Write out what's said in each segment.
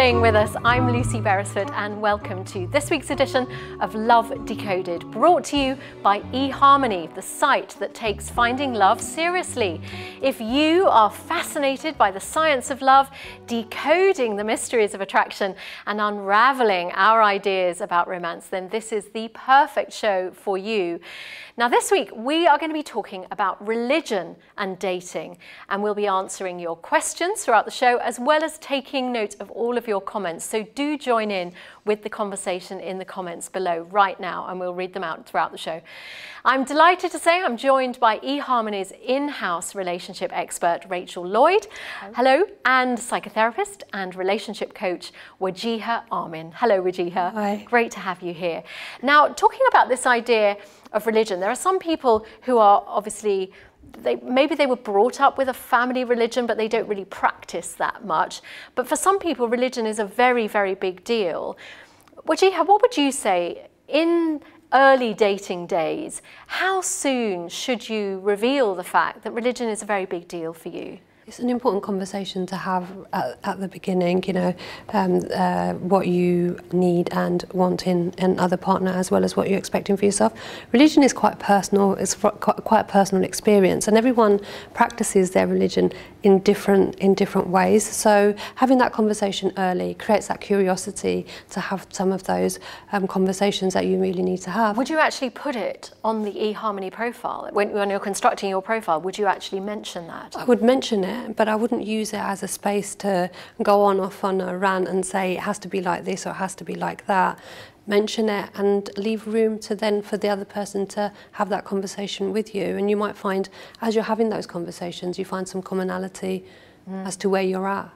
staying with us. I'm Lucy Beresford and welcome to this week's edition of Love Decoded, brought to you by eharmony, the site that takes finding love seriously. If you are fascinated by the science of love, decoding the mysteries of attraction and unraveling our ideas about romance, then this is the perfect show for you. Now this week we are going to be talking about religion and dating, and we'll be answering your questions throughout the show as well as taking note of all of your comments. So do join in with the conversation in the comments below right now and we'll read them out throughout the show. I'm delighted to say I'm joined by eharmony's in-house relationship expert Rachael Lloyd. Hello. And psychotherapist and relationship coach Jacqui Marson. Hello Jacqui. Hi. Great to have you here. Now, talking about this idea of religion, there are some people who are obviously, maybe they were brought up with a family religion, but they don't really practice that much. But for some people, religion is a very, very big deal. Jacqui, what would you say in early dating days, how soon should you reveal the fact that religion is a very big deal for you? It's an important conversation to have at the beginning, you know, what you need and want in another partner as well as what you're expecting for yourself. Religion is quite personal, it's quite a personal experience, and everyone practices their religion in different ways. So having that conversation early creates that curiosity to have some of those conversations that you really need to have. Would you actually put it on the eharmony profile? When you're constructing your profile, would you actually mention that? I would mention it, but I wouldn't use it as a space to go off on a rant and say it has to be like this or it has to be like that. Mention it and leave room to then for the other person to have that conversation with you, and you might find as you're having those conversations you find some commonality as to where you're at.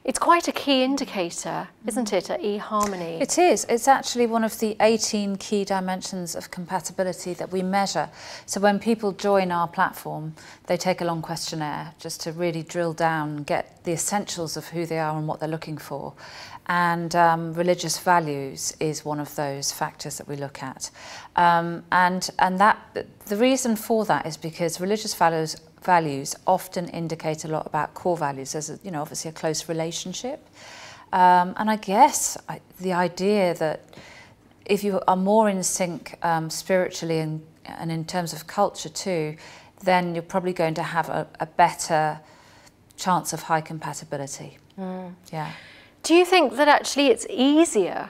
It's quite a key indicator, isn't it, at eharmony? It is. It's actually one of the 18 key dimensions of compatibility that we measure. So when people join our platform, they take a long questionnaire just to really drill down and get the essentials of who they are and what they're looking for. And religious values is one of those factors that we look at. And that the reason for that is because religious values often indicate a lot about core values. There's obviously a close relationship, and I guess the idea that if you are more in sync spiritually and in terms of culture too, then you're probably going to have a better chance of high compatibility. Yeah. Do you think that actually it's easier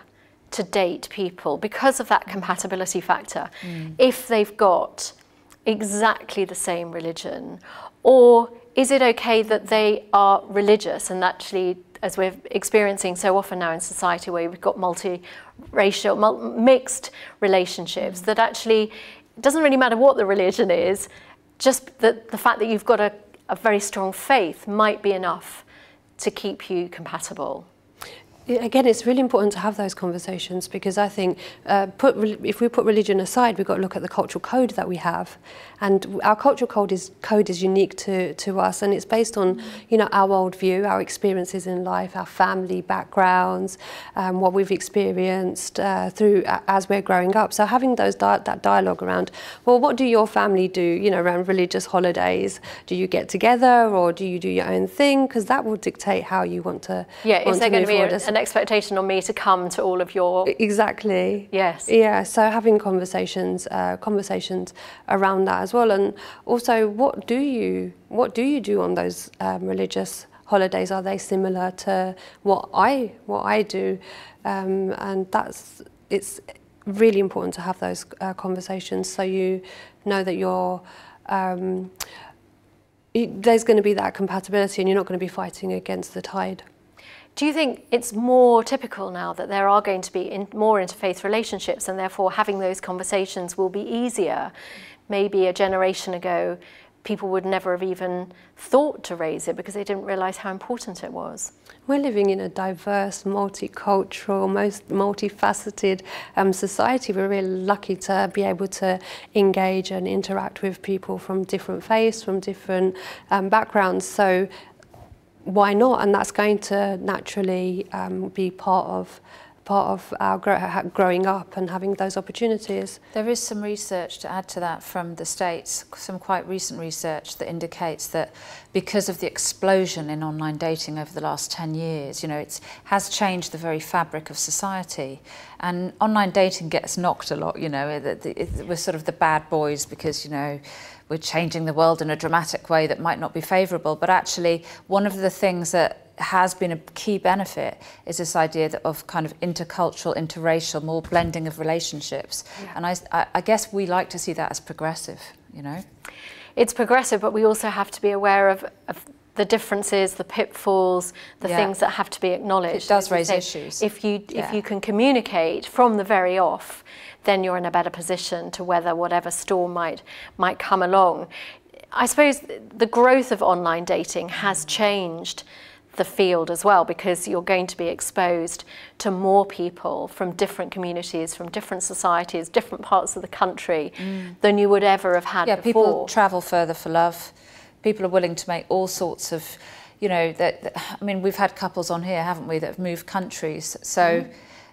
to date people because of that compatibility factor if they've got exactly the same religion, or is it okay that they are religious and actually, as we're experiencing so often now in society where we've got multiracial, mixed relationships, that actually it doesn't really matter what the religion is, just that the fact that you've got a very strong faith might be enough to keep you compatible? Again, it's really important to have those conversations, because I think if we put religion aside, we've got to look at the cultural code that we have, and our cultural code is unique to us, and it's based on our worldview, our experiences in life, our family backgrounds, what we've experienced through as we're growing up. So having that dialogue around, well, what do your family do? Around religious holidays, do you get together or do you do your own thing? Because that will dictate how you want to. Yeah, is there going to be an expectation on me to come to all of your... Exactly. Yes. Yeah, so having conversations around that as well. And also, what do you do on those religious holidays? Are they similar to what I do? And it's really important to have those conversations, so you know that you're there's going to be that compatibility and you're not going to be fighting against the tide. Do you think it's more typical now that there are going to be more interfaith relationships, and therefore having those conversations will be easier? Maybe a generation ago, people would never have even thought to raise it because they didn't realise how important it was. We're living in a diverse, multicultural, multifaceted society. We're really lucky to be able to engage and interact with people from different faiths, from different backgrounds. So why not? And that's going to naturally be part of our growing up and having those opportunities. There is some research to add to that from the States, some quite recent research that indicates that because of the explosion in online dating over the last 10 years, you know, it has changed the very fabric of society. And online dating gets knocked a lot, you know, we're sort of the bad boys because, you know, we're changing the world in a dramatic way that might not be favourable. But actually, one of the things that has been a key benefit is this idea of kind of intercultural, interracial, more blending of relationships. Yeah. And I guess we like to see that as progressive, you know? It's progressive, but we also have to be aware of the differences, the pitfalls, the things that have to be acknowledged. It does raise issues. If you can communicate from the very off, then you're in a better position to weather whatever storm might come along. I suppose the growth of online dating has changed the field as well, because you're going to be exposed to more people from different communities, from different societies, different parts of the country than you would ever have had before. People travel further for love. People are willing to make all sorts of, you know, I mean, we've had couples on here, haven't we, that have moved countries. So,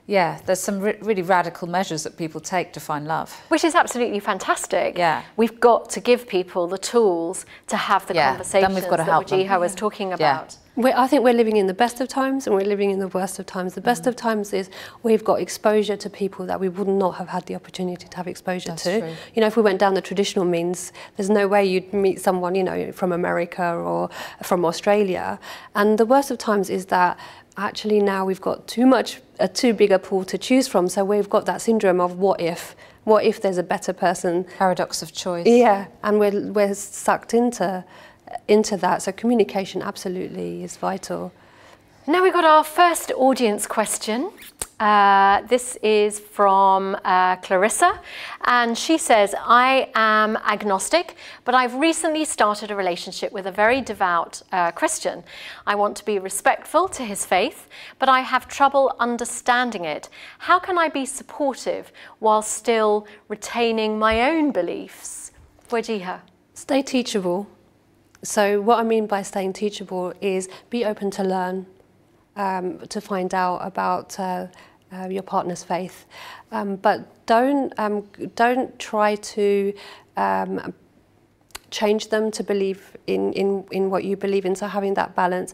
yeah, there's some really radical measures that people take to find love. Which is absolutely fantastic. Yeah. We've got to give people the tools to have the conversations then we've got to help that Wajiha was talking about. I think we're living in the best of times and we're living in the worst of times. The best of times is we've got exposure to people that we would not have had the opportunity to have exposure to. True. You know, if we went down the traditional means, there's no way you'd meet someone, you know, from America or from Australia. And the worst of times is that actually now we've got a too big a pool to choose from. So we've got that syndrome of what if there's a better person? Paradox of choice. Yeah, and we're sucked into that. So communication absolutely is vital. Now we've got our first audience question. This is from Clarissa, and she says, I am agnostic, but I've recently started a relationship with a very devout Christian. I want to be respectful to his faith, but I have trouble understanding it. How can I be supportive while still retaining my own beliefs? Wajiha. Stay teachable. So what I mean by staying teachable is be open to learn, to find out about your partner's faith, but don't try to change them to believe in what you believe in. So having that balance,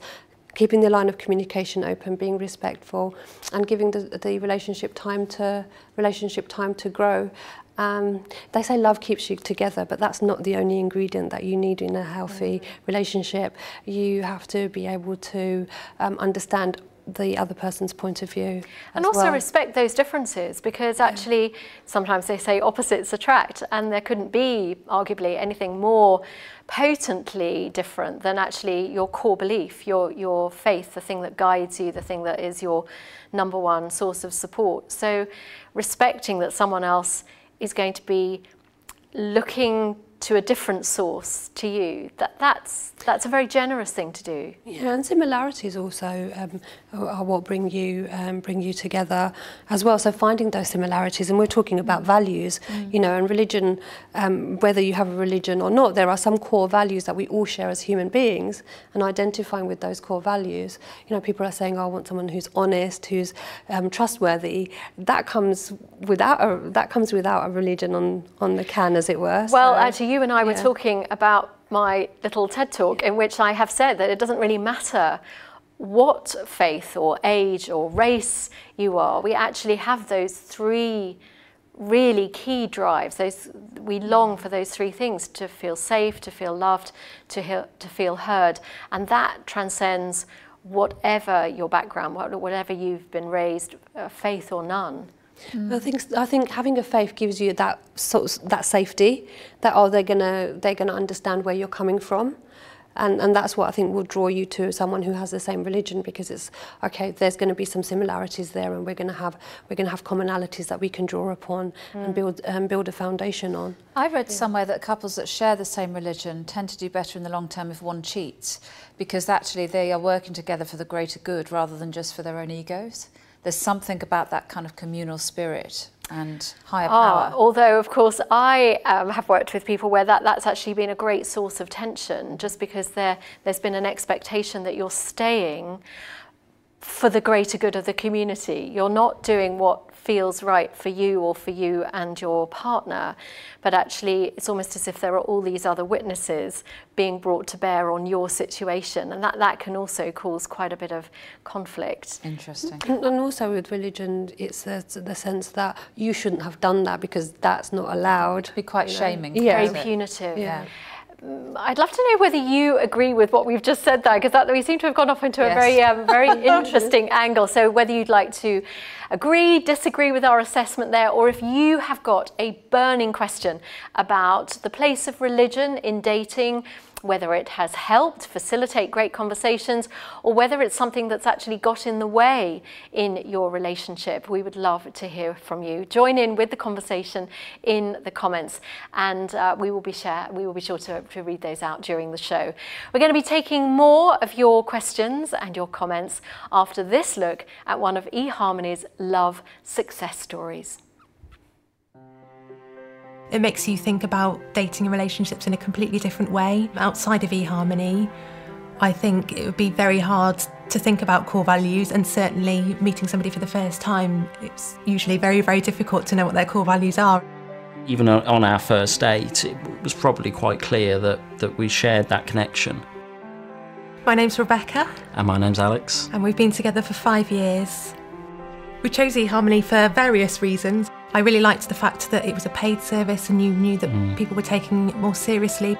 keeping the line of communication open, being respectful, and giving the relationship time to grow. They say love keeps you together, but that's not the only ingredient that you need in a healthy relationship. You have to be able to understand the other person's point of view. And also respect those differences, because actually sometimes they say opposites attract, and there couldn't be arguably anything more potently different than actually your core belief, your faith, the thing that guides you, the thing that is your number one source of support. So respecting that someone else is going to be looking to a different source to you, that's a very generous thing to do. Yeah, and similarities also are what bring you together as well. So finding those similarities, and we're talking about values, you know, and religion. Whether you have a religion or not, there are some core values that we all share as human beings, and identifying with those core values. You know, people are saying, "Oh, I want someone who's honest, who's trustworthy." That comes without a religion on the can, as it were. Well, actually, you and I were talking about my little TED Talk, in which I have said that it doesn't really matter what faith or age or race you are. We actually have those three really key drives. We long for those three things: to feel safe, to feel loved, to feel heard, and that transcends whatever your background, whatever you've been raised, faith or none. I think having a faith gives you that that safety, that they're gonna understand where you're coming from, and that's what I think will draw you to someone who has the same religion, because it's okay. There's going to be some similarities there, and we're going to have commonalities that we can draw upon and build a foundation on. I read somewhere that couples that share the same religion tend to do better in the long term if one cheats, because actually they are working together for the greater good rather than just for their own egos. There's something about that kind of communal spirit and higher power. Although, of course, I have worked with people where that's actually been a great source of tension, just because there's been an expectation that you're staying for the greater good of the community. You're not doing what feels right for you or for you and your partner, but actually it's almost as if there are all these other witnesses being brought to bear on your situation, and that can also cause quite a bit of conflict. Interesting. And also with religion, it's the sense that you shouldn't have done that because that's not allowed. Be quite shaming. Very punitive. Yeah. I'd love to know whether you agree with what we've just said there, because we seem to have gone off into a very interesting angle. So whether you'd like to agree, disagree with our assessment there, or if you have got a burning question about the place of religion in dating, whether it has helped facilitate great conversations or whether it's something that's actually got in the way in your relationship, we would love to hear from you. Join in with the conversation in the comments, and we will be sure to read those out during the show. We're going to be taking more of your questions and your comments after this look at one of eHarmony's love success stories. It makes you think about dating and relationships in a completely different way. Outside of eHarmony, I think it would be very hard to think about core values, and certainly meeting somebody for the first time, it's usually very, very difficult to know what their core values are. Even on our first date, it was probably quite clear that we shared that connection. My name's Rebecca. And my name's Alex. And we've been together for 5 years. We chose eHarmony for various reasons. I really liked the fact that it was a paid service and you knew that people were taking it more seriously.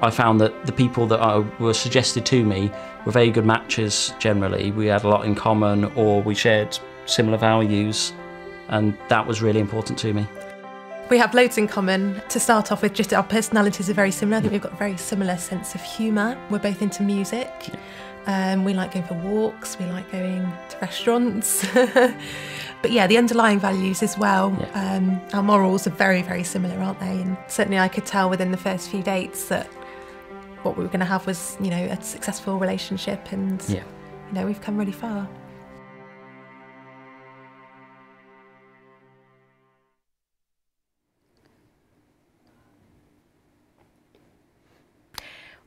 I found that the people that were suggested to me were very good matches generally. We had a lot in common, or we shared similar values, and that was really important to me. We have loads in common. To start off with, just our personalities are very similar. I think we've got a very similar sense of humour. We're both into music. We like going for walks, we like going to restaurants. But yeah, the underlying values as well. Our morals are very, very similar, aren't they? And certainly I could tell within the first few dates that what we were going to have was, you know, a successful relationship, and you know, we've come really far.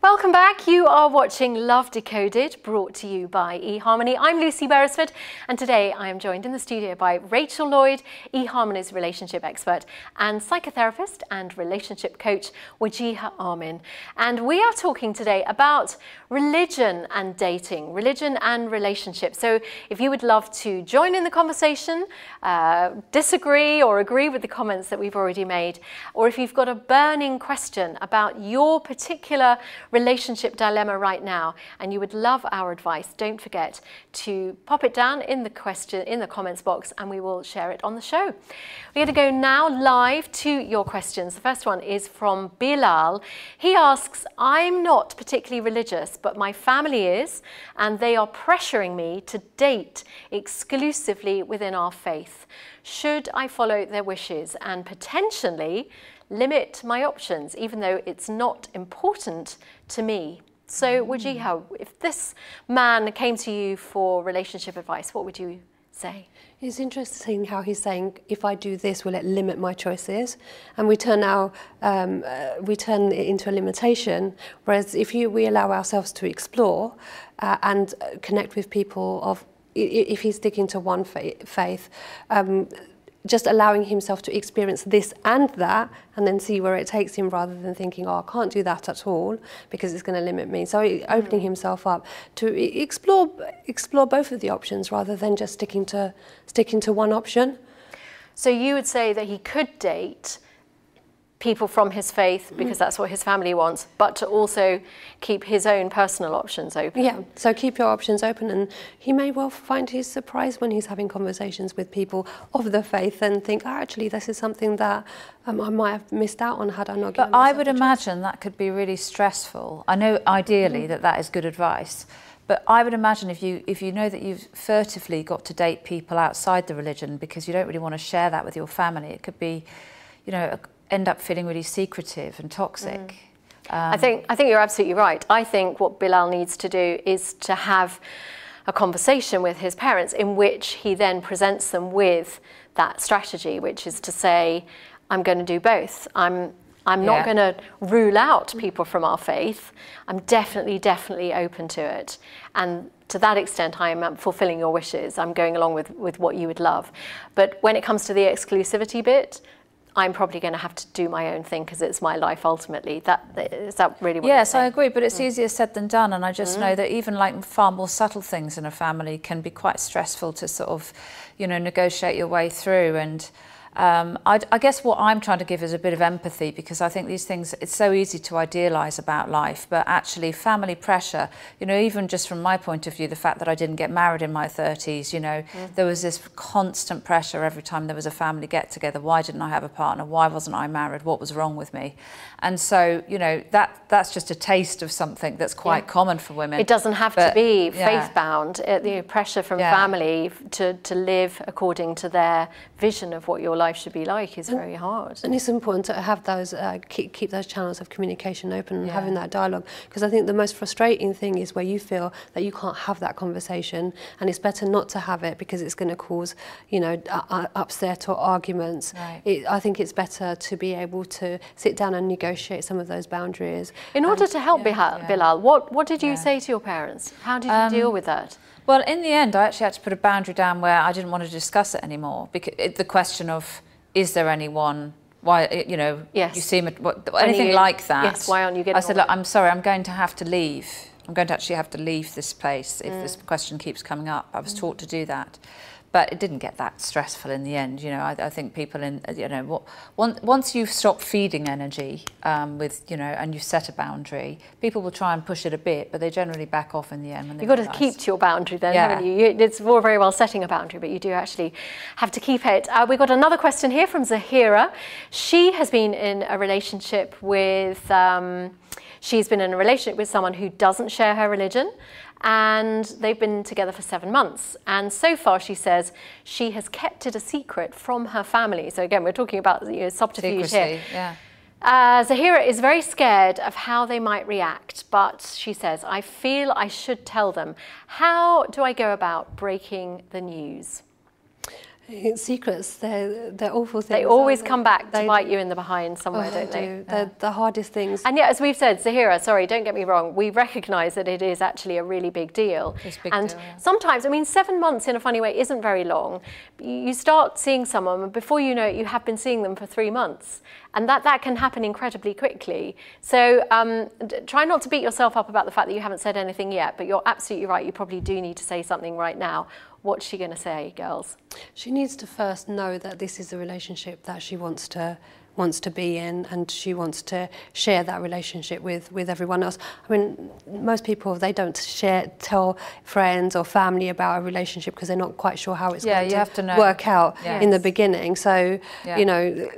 Welcome back. You are watching Love Decoded, brought to you by eHarmony. I'm Lucy Beresford, and today I am joined in the studio by Rachael Lloyd, eHarmony's relationship expert, and psychotherapist and relationship coach, Jacqui Marson. And we are talking today about religion and dating, religion and relationships. So if you would love to join in the conversation, disagree or agree with the comments that we've already made, or if you've got a burning question about your particular relationship dilemma right now and you would love our advice, don't forget to pop it down in the comments box and we will share it on the show. We're going to go now live to your questions. The first one is from Bilal. He asks, I'm not particularly religious, but my family is, and they are pressuring me to date exclusively within our faith. Should I follow their wishes and potentially limit my options, even though it's not important to me? So, Jacqui, if this man came to you for relationship advice, what would you say? It's interesting how he's saying, if I do this, will it limit my choices? And we turn it into a limitation. Whereas if we allow ourselves to explore and connect with people if he's sticking to one faith, just allowing himself to experience this and that, and then see where it takes him, rather than thinking, oh, I can't do that at all because it's going to limit me. So opening himself up to explore both of the options rather than just sticking to one option. So you would say that he could date people from his faith because that's what his family wants, but to also keep his own personal options open. Yeah, so keep your options open, and he may well find his surprise when he's having conversations with people of the faith and think, oh, actually, this is something that I might have missed out on had I not given myself a chance. But I would imagine that could be really stressful. I know ideally that is good advice, but I would imagine if you know that you've furtively got to date people outside the religion because you don't really want to share that with your family, it could be, you know, end up feeling really secretive and toxic. I think you're absolutely right. I think what Bilal needs to do is to have a conversation with his parents in which he then presents them with that strategy, which is to say, I'm going to do both. I'm not going to rule out people from our faith. I'm definitely open to it. And to that extent, I am fulfilling your wishes. I'm going along with what you would love. But when it comes to the exclusivity bit, I'm probably going to have to do my own thing because it's my life ultimately. Is that really what you're saying? I agree, but it's easier said than done. And I just know that even like far more subtle things in a family can be quite stressful to sort of, negotiate your way through. And I guess what I'm trying to give is a bit of empathy, because I think these things, it's so easy to idealise about life, but actually family pressure, even just from my point of view, the fact that I didn't get married in my 30s, there was this constant pressure every time there was a family get together. Why didn't I have a partner? Why wasn't I married? What was wrong with me? And so, that's just a taste of something that's quite common for women. It doesn't have to be faith-bound. The pressure from family to live according to their vision of what your life should be like is very hard. And it's important to have those, keep those channels of communication open and having that dialogue, because I think the most frustrating thing is where you feel that you can't have that conversation, and it's better not to have it because it's going to cause, upset or arguments. Right. I think it's better to be able to sit down and negotiate some of those boundaries. In order to help Bilal, what did you say to your parents? How did you deal with that? Well, in the end, I actually had to put a boundary down where I didn't want to discuss it anymore. Because the question of, is there anyone, why, you seem, anything like that. Yes, why aren't you getting I said, look, I'm sorry, I'm going to have to leave. I'm going to actually have to leave this place if this question keeps coming up. I was taught to do that. But it didn't get that stressful in the end. I think people once you've stopped feeding energy and you set a boundary, people will try and push it a bit, but they generally back off in the end. When You've got to keep to your boundary then, haven't you? It's all very well setting a boundary, but you do actually have to keep it. We've got another question here from Zahira. She has been in a relationship with, someone who doesn't share her religion, and they've been together for 7 months. And so far, she says, she has kept it a secret from her family. So again, we're talking about subterfuge here. Yeah. Zahira is very scared of how they might react, but she says, I feel I should tell them. How do I go about breaking the news? Secrets, they're awful things. They always come back to bite you in the behind somewhere, don't they? They're the hardest things. And yet, as we've said, Zahira, sorry, don't get me wrong, we recognise that it is actually a really big deal. It's a big and deal, yeah. Sometimes, 7 months in a funny way isn't very long. You start seeing someone, and before you know it, you have been seeing them for 3 months. And that can happen incredibly quickly. So try not to beat yourself up about the fact that you haven't said anything yet, but you're absolutely right, you probably do need to say something right now. What's she going to say, girls? She needs to first know that this is a relationship that she wants to be in, and she wants to share that relationship with everyone else. Most people, they don't tell friends or family about a relationship because they're not quite sure how it's going to work out in the beginning. So,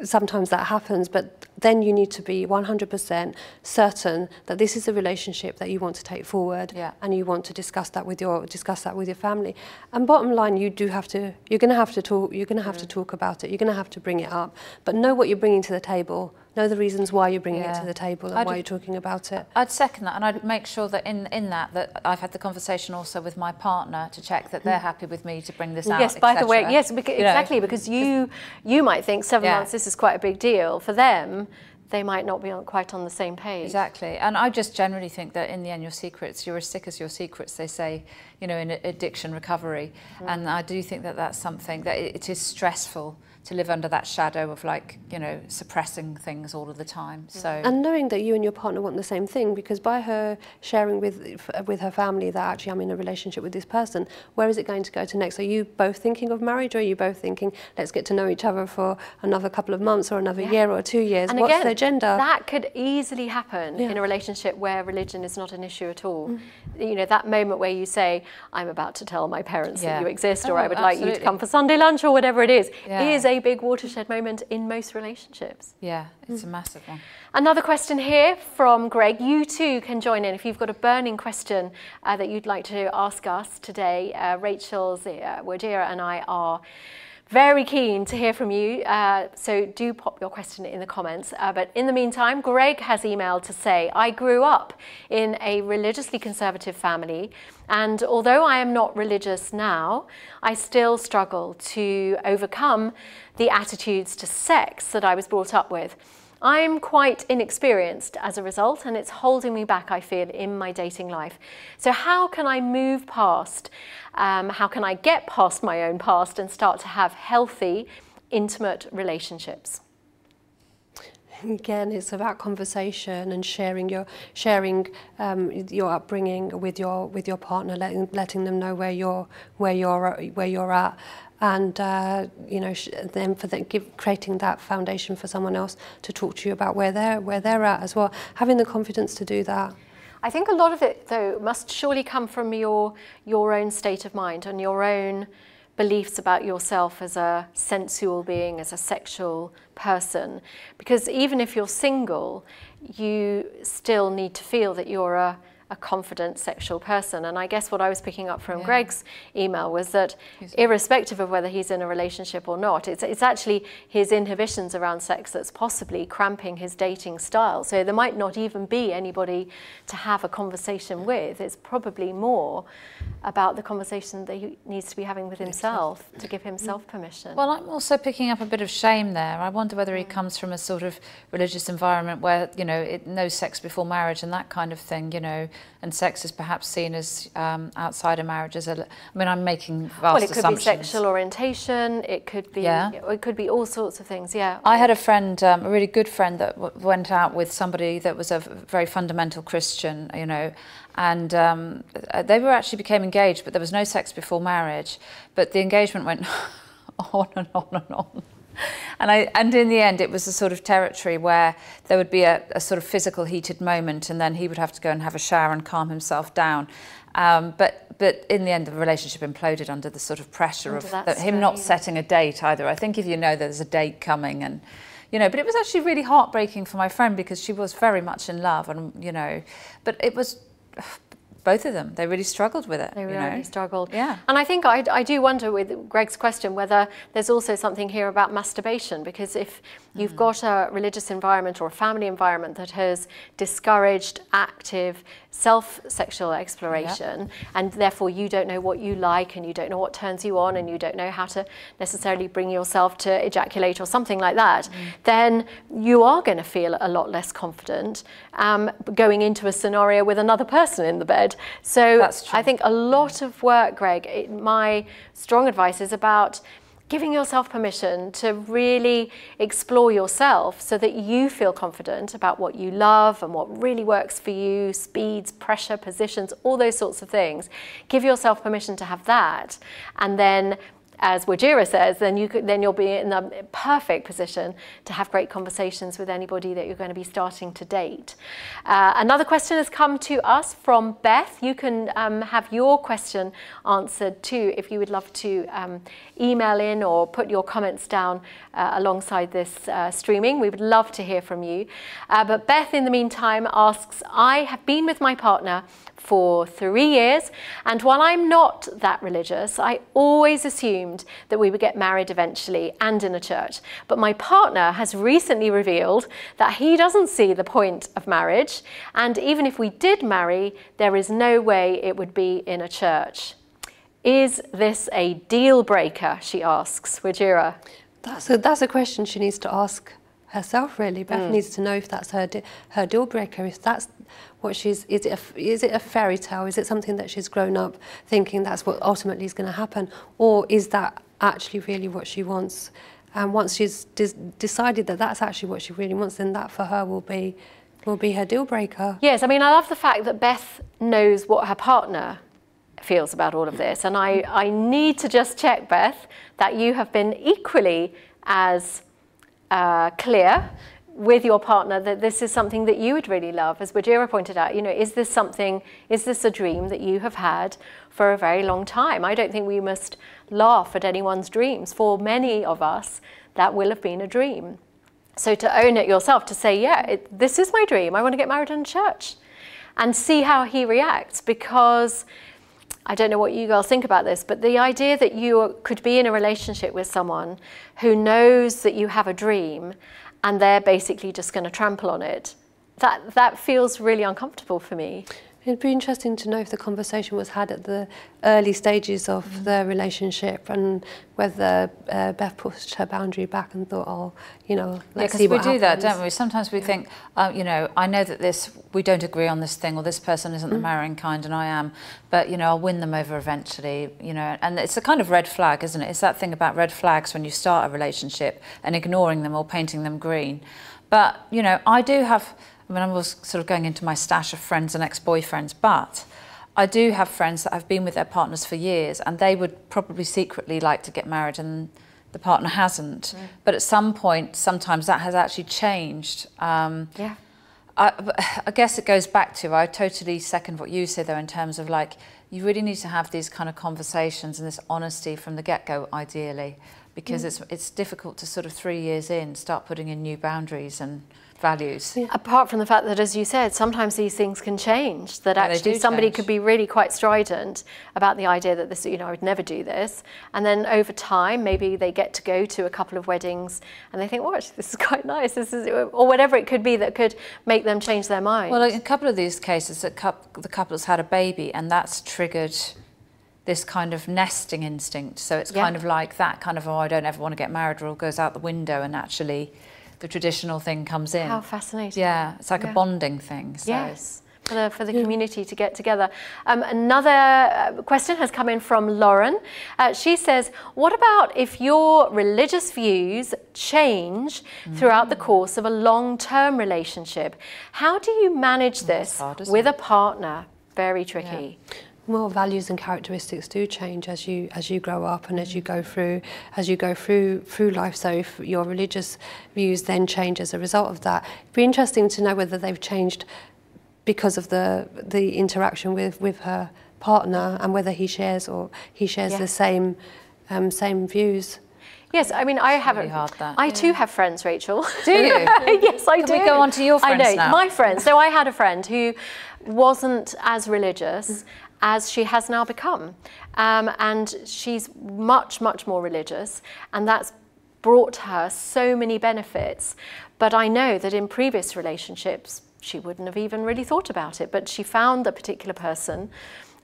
sometimes that happens, but then you need to be 100% certain that this is a relationship that you want to take forward, and you want to discuss that with your family. And bottom line, you're going to have to talk about it. You're going to have to bring it up, but know what you're bringing to the table. Know the reasons why you're bringing it to the table and why you're talking about it. I'd second that, and I'd make sure that in that I've had the conversation also with my partner to check that they're happy with me to bring this out. Yes, by the way, yes, exactly, because you might think 7 months, this is quite a big deal. For them, they might not be quite on the same page. Exactly, and I just generally think that in the end, your secrets, you're as sick as your secrets, they say, in addiction recovery. And I do think that that's something that it is stressful to live under that shadow of suppressing things all of the time. So and knowing that you and your partner want the same thing, because by her sharing with her family that actually I'm in a relationship with this person, where is it going to go to next? Are you both thinking of marriage, or are you both thinking let's get to know each other for another couple of months or another year or 2 years? And what's again, the agenda? That could easily happen in a relationship where religion is not an issue at all. That moment where you say, I'm about to tell my parents that you exist, or I would like you to come for Sunday lunch, or whatever it is a big watershed moment in most relationships. Yeah, it's a massive one. Another question here from Greg. You too can join in if you've got a burning question that you'd like to ask us today. Rachael, Wadira and I are very keen to hear from you, so do pop your question in the comments. But in the meantime, Greg has emailed to say, I grew up in a religiously conservative family, and although I am not religious now, I still struggle to overcome the attitudes to sex that I was brought up with. I'm quite inexperienced as a result, and it's holding me back, I feel, in my dating life. So how can I move past, how can I get past my own past and start to have healthy, intimate relationships? Again, it's about conversation and sharing your upbringing with your partner, letting them know where you're at, and then creating that foundation for someone else to talk to you about where they're at as well. Having the confidence to do that. I think a lot of it, though, must surely come from your own state of mind and your own beliefs about yourself as a sensual being, as a sexual person. Because even if you're single, you still need to feel that you're a confident sexual person. And I guess what I was picking up from Greg's email was that irrespective of whether he's in a relationship or not, it's actually his inhibitions around sex that's possibly cramping his dating style. So there might not even be anybody to have a conversation with. It's probably more about the conversation that he needs to be having with himself to give himself permission. Well, I'm also picking up a bit of shame there. I wonder whether he comes from a sort of religious environment where, no sex before marriage and that kind of thing, and sex is perhaps seen as outside of marriage as I'm making vast assumptions. Well, it could be sexual orientation, it could be all sorts of things, I had a friend, a really good friend that went out with somebody that was a very fundamental Christian, and they became engaged, but there was no sex before marriage, but the engagement went on and on and on. And in the end, it was a sort of territory where there would be a sort of physical heated moment, and then he would have to go and have a shower and calm himself down. But in the end, the relationship imploded under the sort of pressure of him not setting a date either. I think if there's a date coming, and but it was actually really heartbreaking for my friend because she was very much in love, and but it was. Both of them, they really struggled with it. They really struggled. Yeah. And I think I do wonder with Greg's question whether there's also something here about masturbation, because if you've got a religious environment or a family environment that has discouraged active self-sexual exploration, and therefore you don't know what you like and you don't know what turns you on and you don't know how to necessarily bring yourself to ejaculate or something like that, then you are going to feel a lot less confident going into a scenario with another person in the bed. So I think a lot of work, Greg, my strong advice is about giving yourself permission to really explore yourself so that you feel confident about what you love and what really works for you, speeds, pressure, positions, all those sorts of things. Give yourself permission to have that, and then, as Wajira says, then you'll be in the perfect position to have great conversations with anybody that you're going to be starting to date. Another question has come to us from Beth. You can have your question answered too if you would love to email in or put your comments down alongside this streaming. We would love to hear from you. But Beth, in the meantime, asks, I have been with my partner for 3 years, and while I'm not that religious, I always assumed that we would get married eventually and in a church. But my partner has recently revealed that he doesn't see the point of marriage, and even if we did marry, there is no way it would be in a church. Is this a deal breaker, she asks. Wajira. That's a question she needs to ask herself, really. Beth needs to know if that's her deal breaker, if that's what is it a fairy tale? Is it something that she's grown up thinking that's what ultimately is going to happen? Or is that actually really what she wants? And once she's decided that that's actually what she really wants, then that for her will be her deal breaker. Yes, I mean, I love the fact that Beth knows what her partner feels about all of this. And I need to just check, Beth, that you have been equally as clear with your partner that this is something that you would really love. As Wajira pointed out, is this a dream that you have had for a very long time? I don't think we must laugh at anyone's dreams. For many of us, that will have been a dream. So to own it yourself, to say, yeah, this is my dream, I want to get married in a church, and see how he reacts, because I don't know what you girls think about this, but the idea that you could be in a relationship with someone who knows that you have a dream and they're basically just going to trample on it, that feels really uncomfortable for me. It'd be interesting to know if the conversation was had at the early stages of the relationship, and whether Beth pushed her boundary back and thought, oh, you know, let's see what happens. We do that, don't we? Sometimes we think, you know, I know that we don't agree on this thing, or this person isn't the marrying kind and I am, but, you know, I'll win them over eventually, you know. And it's a kind of red flag, isn't it? It's that thing about red flags when you start a relationship and ignoring them or painting them green. But, you know, I mean, I was sort of going into my stash of friends and ex-boyfriends, but I do have friends that have been with their partners for years, and they would probably secretly like to get married and the partner hasn't. But at some point, sometimes that has actually changed. I guess it goes back to, I totally second what you say though, in terms of like, you really need to have these kind of conversations and this honesty from the get-go, ideally, because it's difficult to sort of 3 years in start putting in new boundaries and values. Apart from the fact that, as you said, sometimes these things can change, that actually somebody could be really quite strident about the idea that this, you know, I would never do this, and then over time maybe they get to go to a couple of weddings and they think, oh, actually, this is quite nice, this is, or whatever it could be that could make them change their mind. Well, in a couple of these cases, the couple has had a baby, and that's triggered this kind of nesting instinct. So it's kind of like that kind of, oh, I don't ever want to get married, rule goes out the window, and actually the traditional thing comes in. How fascinating. Yeah, it's like a bonding thing. So. Yes, for the community to get together. Another question has come in from Lauren. She says, what about if your religious views change throughout the course of a long-term relationship? How do you manage this with a partner? Very tricky. Yeah. Well, values and characteristics do change as you grow up and as you go through life. So if your religious views then change as a result of that, it'd be interesting to know whether they've changed because of the interaction with her partner, and whether he shares the same views. Yes, I mean, I haven't. I too have friends, Rachel. Do you? Yes, I do. Can we go on to your friends now? I know, now? my friends. So I had a friend who wasn't as religious as she has now become. And she's much, much more religious, and that's brought her so many benefits. But I know that in previous relationships, she wouldn't have even really thought about it, but she found a particular person,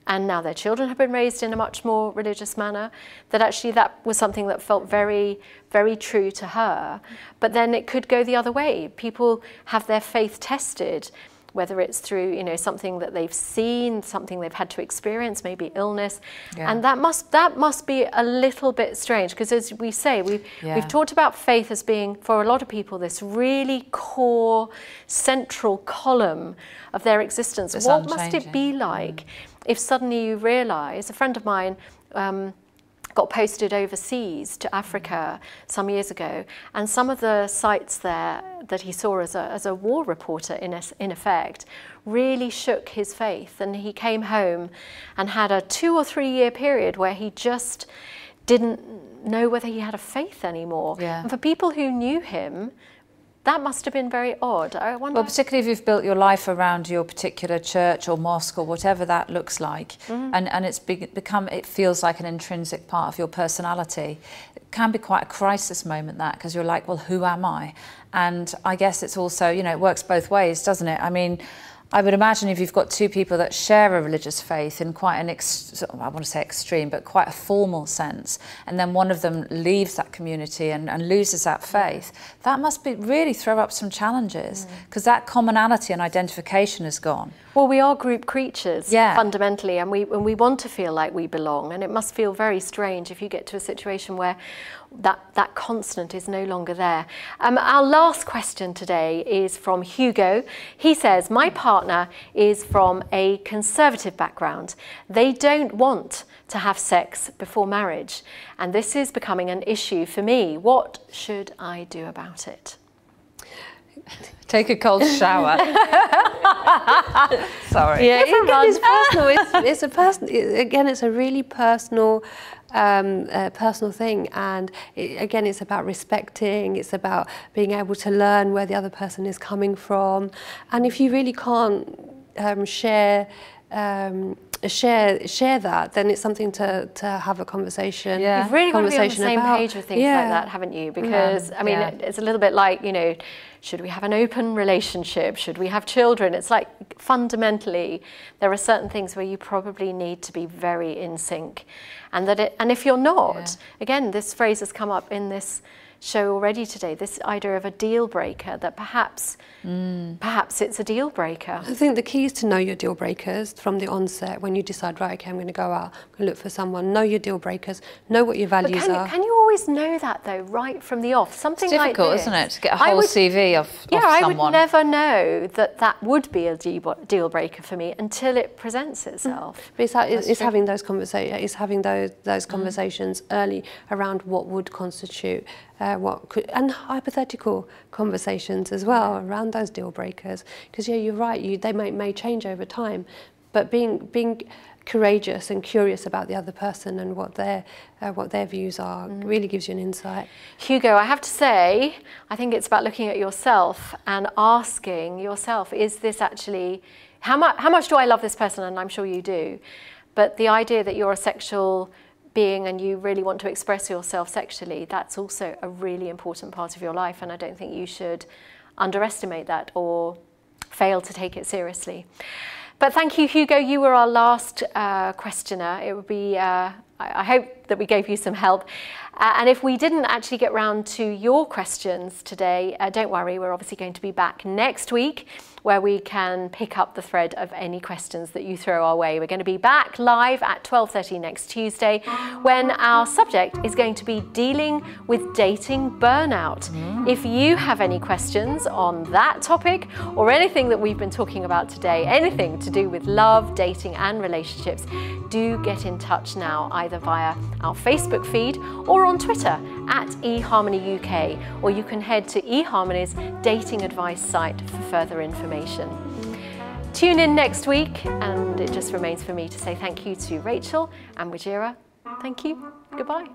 and now their children have been raised in a much more religious manner, that actually that was something that felt very, very true to her. But then it could go the other way. People have their faith tested, whether it's through, you know, something that they've seen, something they've had to experience, maybe illness. And that must be a little bit strange, because as we say, we've talked about faith as being, for a lot of people, this really core, central column of their existence. What must it be like if suddenly you realise, a friend of mine got posted overseas to Africa some years ago, and some of the sites there that he saw as a war reporter in effect really shook his faith, and he came home and had a 2 or 3 year period where he just didn't know whether he had a faith anymore. And for people who knew him, that must have been very odd. I wonder. Well, particularly if you've built your life around your particular church or mosque or whatever that looks like, and it's become, it feels like an intrinsic part of your personality. It can be quite a crisis moment, that, because you're like, well, who am I? And I guess it's also, you know, it works both ways, doesn't it? I mean, I would imagine if you've got two people that share a religious faith in quite an, I want to say extreme, but quite a formal sense, and then one of them leaves that community and loses that faith, that must be really throw up some challenges, because that commonality and identification is gone. Well, we are group creatures, fundamentally, and we want to feel like we belong, and it must feel very strange if you get to a situation where that constant is no longer there. Our last question today is from Hugo. He says, my partner is from a conservative background. They don't want to have sex before marriage, and this is becoming an issue for me. What should I do about it? Take a cold shower. Sorry. Yeah, it's personal. It's a personal. Again, it's a really personal, personal thing, and again, it's about respecting. It's about being able to learn where the other person is coming from, and if you really can't share that, then it's something to have a conversation. You've really got to be on the same page with things like that, haven't you? Because I mean, it's a little bit like, you know, should we have an open relationship? Should we have children? It's like fundamentally there are certain things where you probably need to be very in sync, and if you're not, again, this phrase has come up in this show already today, this idea of a deal breaker, that perhaps it's a deal breaker. I think the key is to know your deal breakers from the onset. When you decide, right, okay, I'm going to go out, I'm going to look for someone, know your deal breakers, know what your values are. Can you always know that though, right from the off? Something like this. It's difficult, isn't it, to get a whole CV of someone. I would never know that would be a deal breaker for me until it presents itself. But it's having those conversations. It's having those conversations early around what would constitute and hypothetical conversations as well around those deal breakers. Because you're right. They may change over time, but being courageous and curious about the other person and what their views are really gives you an insight. Hugo, I have to say, I think it's about looking at yourself and asking yourself, is this actually, how much do I love this person? And I'm sure you do. But the idea that you're a sexual being and you really want to express yourself sexually, that's also a really important part of your life, and I don't think you should underestimate that or fail to take it seriously. But thank you, Hugo. You were our last questioner. It would be, I hope that we gave you some help. And if we didn't actually get round to your questions today, don't worry, we're obviously going to be back next week where we can pick up the thread of any questions that you throw our way. We're going to be back live at 12:30 next Tuesday when our subject is going to be dealing with dating burnout. If you have any questions on that topic or anything that we've been talking about today, anything to do with love, dating and relationships, do get in touch now, either via our Facebook feed or on Twitter at eHarmony UK, or you can head to eHarmony's dating advice site for further information. Tune in next week, and it just remains for me to say thank you to Rachael and Wajira. Thank you. Goodbye.